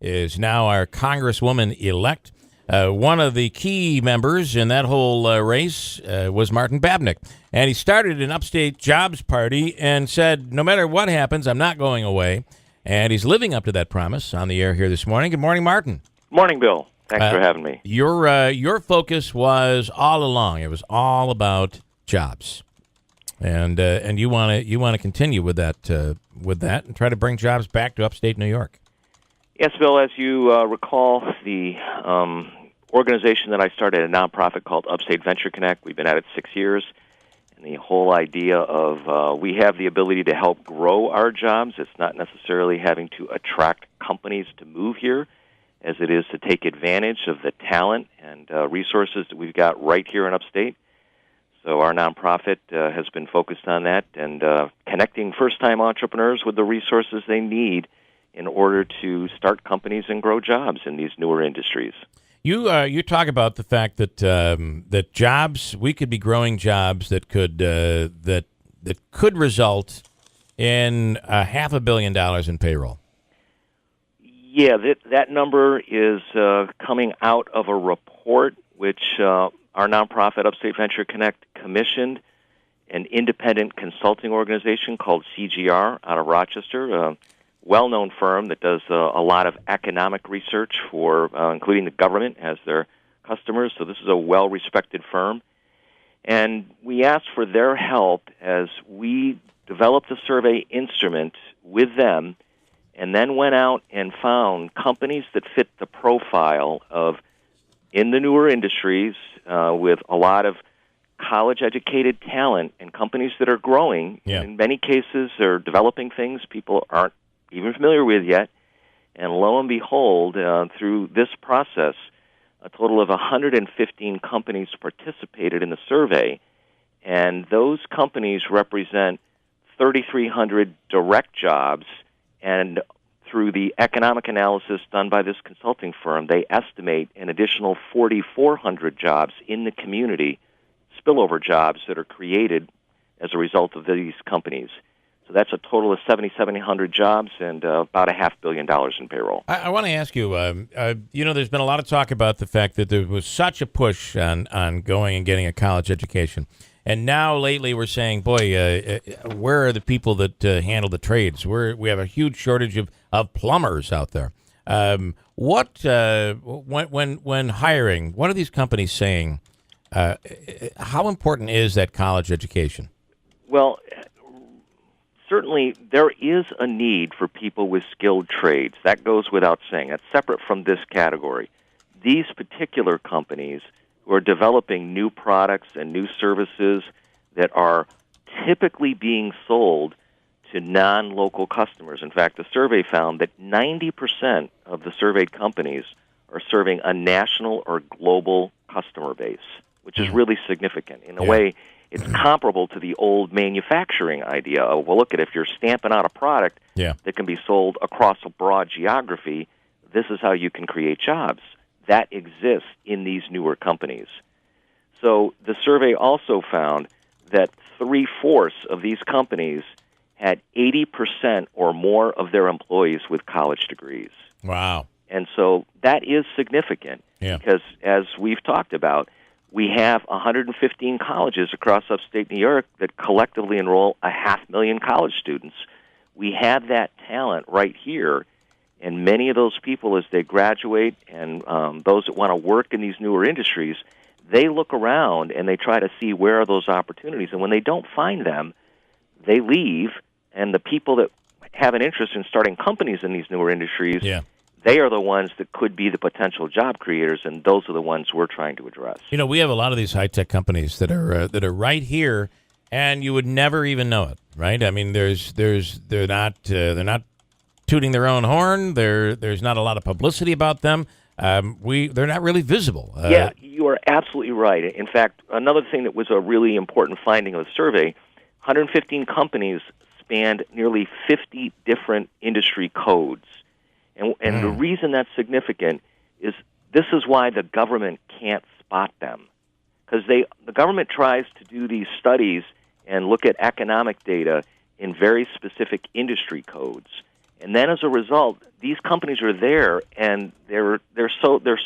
is now our Congresswoman-elect. One of the key members in that whole race was Martin Babinec. And he started an upstate jobs party and said, no matter what happens, I'm not going away. And he's living up to that promise on the air here this morning. Good morning, Martin. Morning, Bill. Thanks for having me. Your focus was all along. It was all about jobs. And you want to continue with that and try to bring jobs back to upstate New York. Yes, Bill. As you recall, the organization that I started, a nonprofit called Upstate Venture Connect. We've been at it 6 years, and the whole idea of we have the ability to help grow our jobs. It's not necessarily having to attract companies to move here, as it is to take advantage of the talent and resources that we've got right here in upstate. So our nonprofit has been focused on that and connecting first-time entrepreneurs with the resources they need in order to start companies and grow jobs in these newer industries. You talk about the fact that that jobs, we could be growing jobs that could result in $500 million in payroll. Yeah, that number is coming out of a report which our nonprofit Upstate Venture Connect commissioned an independent consulting organization called CGR out of Rochester, a well-known firm that does a lot of economic research for including the government as their customers. So this is a well-respected firm. And we asked for their help as we developed a survey instrument with them and then went out and found companies that fit the profile of in the newer industries with a lot of college-educated talent and companies that are growing. Yeah. In many cases, they're developing things people aren't even familiar with yet. And lo and behold, through this process, a total of 115 companies participated in the survey. And those companies represent 3,300 direct jobs. And through the economic analysis done by this consulting firm, they estimate an additional 4,400 jobs in the community, spillover jobs that are created as a result of these companies. So that's a total of 7,700 jobs and about $500 million in payroll. I want to ask you, there's been a lot of talk about the fact that there was such a push on going and getting a college education. And now lately we're saying, boy, where are the people that handle the trades? We have a huge shortage of plumbers out there. When hiring, what are these companies saying? How important is that college education? Well, certainly there is a need for people with skilled trades. That goes without saying. That's separate from this category. These particular companies who are developing new products and new services that are typically being sold to non-local customers. In fact, the survey found that 90% of the surveyed companies are serving a national or global customer base, which is really significant. In a way, it's comparable to the old manufacturing idea of, well, look at if you're stamping out a product that can be sold across a broad geography, this is how you can create jobs. That exists in these newer companies. So the survey also found that 3/4 of these companies had 80% or more of their employees with college degrees. Wow. And so that is significant because, as we've talked about, we have 115 colleges across upstate New York that collectively enroll 500,000 college students. We have that talent right here. And many of those people, as they graduate and those that want to work in these newer industries, they look around and they try to see where are those opportunities. And when they don't find them, they leave. And the people that have an interest in starting companies in these newer industries, they are the ones that could be the potential job creators, and those are the ones we're trying to address. You know, we have a lot of these high-tech companies that are right here, and you would never even know it, right? I mean, they're not tooting their own horn. There's not a lot of publicity about them. They're not really visible. Yeah, you are absolutely right. In fact, another thing that was a really important finding of the survey, 115 companies spanned nearly 50 different industry codes. And the reason that's significant is this is why the government can't spot them. Because the government tries to do these studies and look at economic data in very specific industry codes. And then as a result, these companies are there, and they're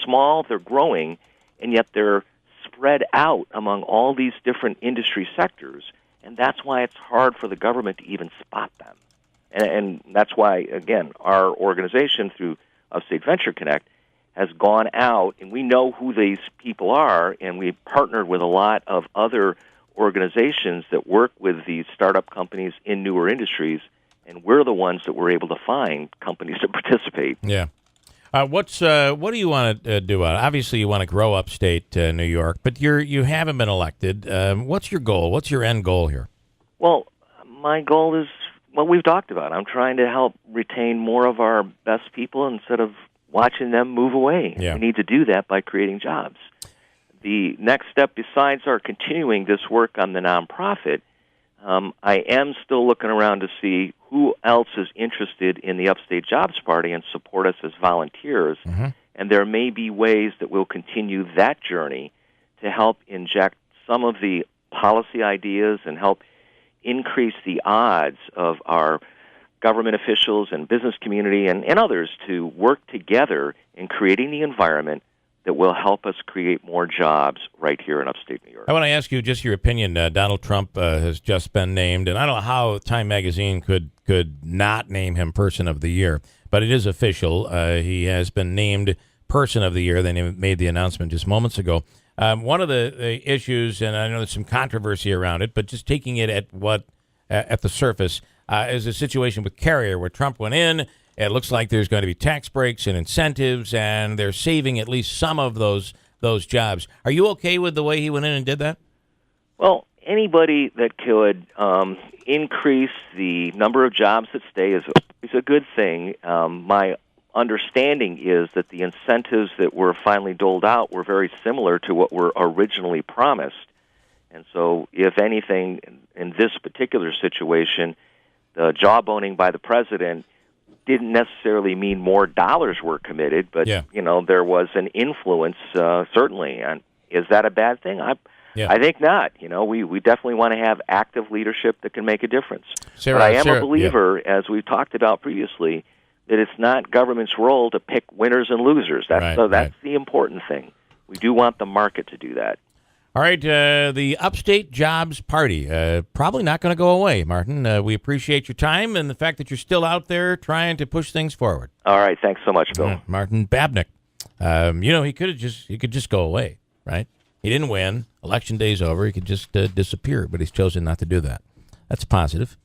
small, they're growing, and yet they're spread out among all these different industry sectors, and that's why it's hard for the government to even spot them. And that's why, again, our organization through Upstate Venture Connect has gone out, and we know who these people are, and we've partnered with a lot of other organizations that work with these startup companies in newer industries, and we're the ones that we're able to find companies to participate. Yeah. What do you want to do? Obviously, you want to grow upstate New York, but you haven't been elected. What's your goal? What's your end goal here? Well, my goal is what we've talked about. I'm trying to help retain more of our best people instead of watching them move away. Yeah. We need to do that by creating jobs. The next step, besides our continuing this work on the nonprofit, I am still looking around to see who else is interested in the Upstate Jobs Party and support us as volunteers. Mm-hmm. And there may be ways that we'll continue that journey to help inject some of the policy ideas and help increase the odds of our government officials and business community and others to work together in creating the environment that will help us create more jobs right here in upstate New York. I want to ask you just your opinion. Donald Trump has just been named, and I don't know how Time Magazine could not name him Person of the Year, but it is official. He has been named Person of the Year. They made the announcement just moments ago. One of the issues, and I know there's some controversy around it, but just taking it at the surface, is a situation with Carrier where Trump went in. It looks like there's going to be tax breaks and incentives, and they're saving at least some of those jobs. Are you okay with the way he went in and did that? Well, anybody that could increase the number of jobs that stay is a good thing. My understanding is that the incentives that were finally doled out were very similar to what were originally promised. And so, if anything, in this particular situation, the jawboning by the president didn't necessarily mean more dollars were committed, but there was an influence, certainly. And is that a bad thing? I think not. We definitely want to have active leadership that can make a difference. But I am a believer, as we've talked about previously, that it's not government's role to pick winners and losers. That's the important thing. We do want the market to do that. All right, the Upstate Jobs Party, probably not going to go away, Martin. We appreciate your time and the fact that you're still out there trying to push things forward. All right, thanks so much, Bill. Martin Babinec. He could just go away, right? He didn't win. Election day's over. He could just disappear, but he's chosen not to do that. That's positive.